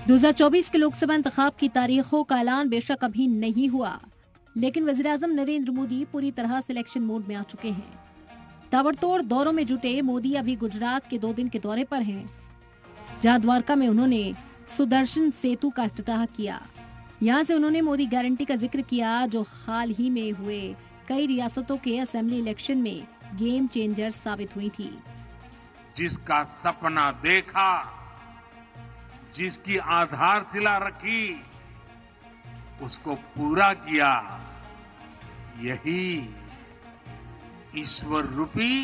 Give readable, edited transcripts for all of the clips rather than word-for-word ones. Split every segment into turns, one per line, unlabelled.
2024 के लोकसभा इंतखाब की तारीखों का ऐलान बेशक अभी नहीं हुआ, लेकिन वज़ीर-ए-आज़म नरेंद्र मोदी पूरी तरह सिलेक्शन मोड में आ चुके हैं। ताबड़तोड़ दौरों में जुटे मोदी अभी गुजरात के 2 दिन के दौरे पर हैं, जहां द्वारका में उन्होंने सुदर्शन सेतु का इफ्तिताह किया। यहां से उन्होंने मोदी गारंटी का जिक्र किया, जो हाल ही में हुए कई रियासतों के असेंबली इलेक्शन में गेम चेंजर साबित हुई थी।
जिसका सपना देखा, जिसकी आधारशिला रखी, उसको पूरा किया, यही ईश्वर रूपी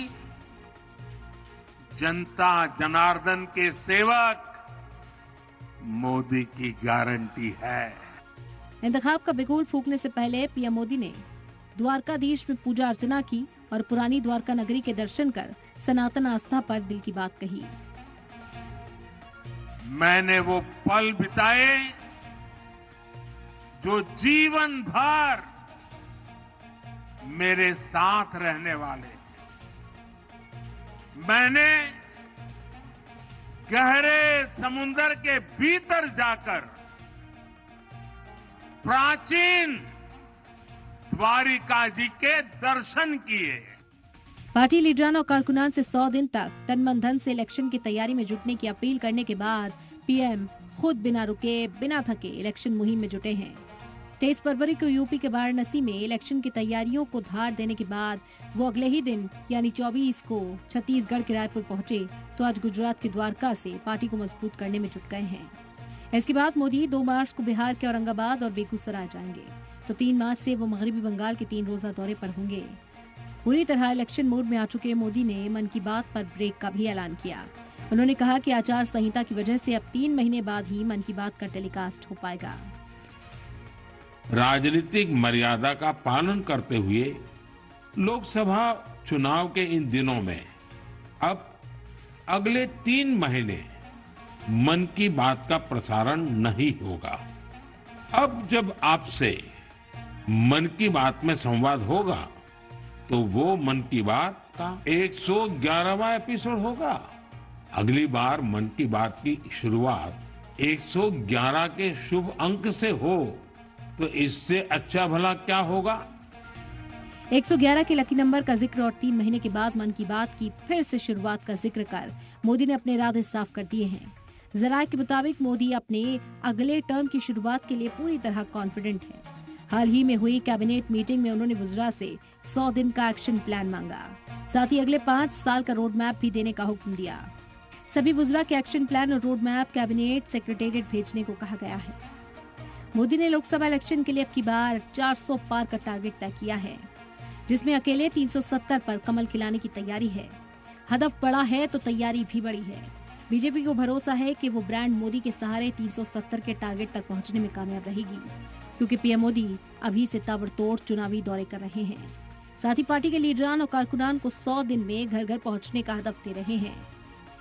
जनता जनार्दन के सेवक मोदी की गारंटी है।
इंतखाब का बिगुल फूंकने से पहले पीएम मोदी ने द्वारकाधीश में पूजा अर्चना की और पुरानी द्वारका नगरी के दर्शन कर सनातन आस्था पर दिल की बात कही।
मैंने वो पल बिताए जो जीवन भर मेरे साथ रहने वाले। मैंने गहरे समुद्र के भीतर जाकर प्राचीन द्वारिका जी के दर्शन किए।
पार्टी लीडरान और कारकुनान से 100 दिन तक तन मन धन से इलेक्शन की तैयारी में जुटने की अपील करने के बाद पीएम खुद बिना रुके बिना थके इलेक्शन मुहिम में जुटे हैं। 23 फरवरी को यूपी के वाराणसी में इलेक्शन की तैयारियों को धार देने के बाद वो अगले ही दिन यानी 24 को छत्तीसगढ़ के रायपुर पहुंचे, तो आज गुजरात के द्वारका से पार्टी को मजबूत करने में जुट गए हैं। इसके बाद मोदी 2 मार्च को बिहार के औरंगाबाद और बेगूसराय जाएंगे, तो 3 मार्च से वो मगरबी बंगाल के 3 रोजा दौरे पर होंगे। पूरी तरह इलेक्शन मोड में आ चुके मोदी ने मन की बात पर ब्रेक का भी ऐलान किया। उन्होंने कहा कि आचार संहिता की वजह से अब 3 महीने बाद ही मन की बात का टेलीकास्ट हो पाएगा।
राजनीतिक मर्यादा का पालन करते हुए लोकसभा चुनाव के इन दिनों में अब अगले 3 महीने मन की बात का प्रसारण नहीं होगा। अब जब आपसे मन की बात में संवाद होगा, तो वो मन की बात का 111वां एपिसोड होगा। अगली बार मन की बात की शुरुआत 111 के शुभ अंक से हो, तो इससे अच्छा भला क्या होगा।
111 के लकी नंबर का जिक्र और 3 महीने के बाद मन की बात की फिर से शुरुआत का जिक्र कर मोदी ने अपने इरादे साफ कर दिए हैं। जराये के मुताबिक मोदी अपने अगले टर्म की शुरुआत के लिए पूरी तरह कॉन्फिडेंट हैं। हाल ही में हुई कैबिनेट मीटिंग में उन्होंने वुज़रा से 100 दिन का एक्शन प्लान मांगा, साथ ही अगले 5 साल का रोड मैप भी देने का हुक्म दिया। सभी वुज़रा के एक्शन प्लान और रोड मैप कैबिनेट सेक्रेटेरिएट भेजने को कहा गया है। मोदी ने लोकसभा इलेक्शन के लिए अब की बार 400 पार का टारगेट तय किया है, जिसमें अकेले 370 पर कमल खिलाने की तैयारी है। हदफ बड़ा है तो तैयारी भी बड़ी है। बीजेपी को भरोसा है कि वो ब्रांड मोदी के सहारे 370 के टारगेट तक पहुंचने में कामयाब रहेगी, क्योंकि पीएम मोदी अभी से ताबड़तोड़ चुनावी दौरे कर रहे हैं। साथ ही पार्टी के लीडरान और कारकुनान को 100 दिन में घर घर पहुंचने का हदफ दे रहे हैं।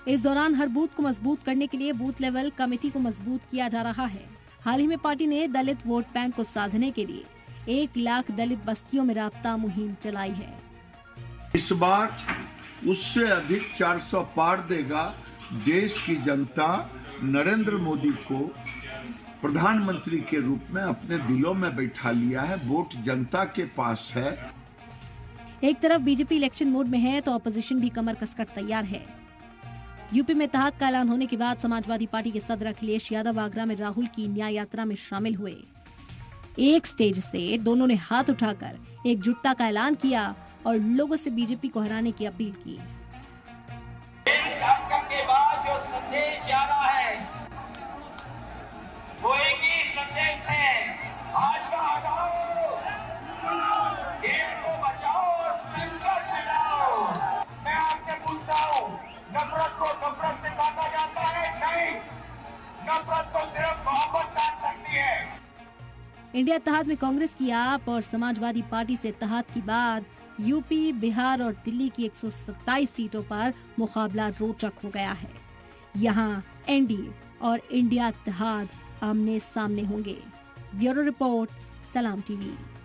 इस दौरान हर बूथ को मजबूत करने के लिए बूथ लेवल कमेटी को मजबूत किया जा रहा है। हाल ही में पार्टी ने दलित वोट बैंक को साधने के लिए 1 लाख दलित बस्तियों में राब्ता मुहिम चलाई है।
इस बार उससे अधिक 400 पार देगा। देश की जनता नरेंद्र मोदी को प्रधानमंत्री के रूप में अपने दिलों में बैठा लिया है। वोट जनता के पास है।
एक तरफ बीजेपी इलेक्शन मोड में है, तो ऑपोजिशन भी कमर कसकर तैयार है। यूपी में इत्तेहाद का ऐलान होने के बाद समाजवादी पार्टी के सदर अखिलेश यादव आगरा में राहुल की न्याय यात्रा में शामिल हुए। एक स्टेज से दोनों ने हाथ उठाकर एकजुटता का ऐलान किया और लोगों से बीजेपी को हराने की अपील की।
के बाद जो संदेश जा रहा है वो एक ही संदेश है, भाजपा हटाओ, देश को बचाओ और संकट मिटाओ। मैं आपसे पूछता हूँ, नफरत को नफरत से काटा जाता है? नहीं, नफरत को सिर्फ मोहब्बत काट सकती है।
इंडिया इत्तेहाद में कांग्रेस की आप और समाजवादी पार्टी से इत्तेहाद की बाद यूपी, बिहार और दिल्ली की 127 सीटों पर मुकाबला रोचक हो गया है। यहां एनडीए और इंडिया इत्तेहाद आमने सामने होंगे। ब्यूरो रिपोर्ट, सलाम टीवी।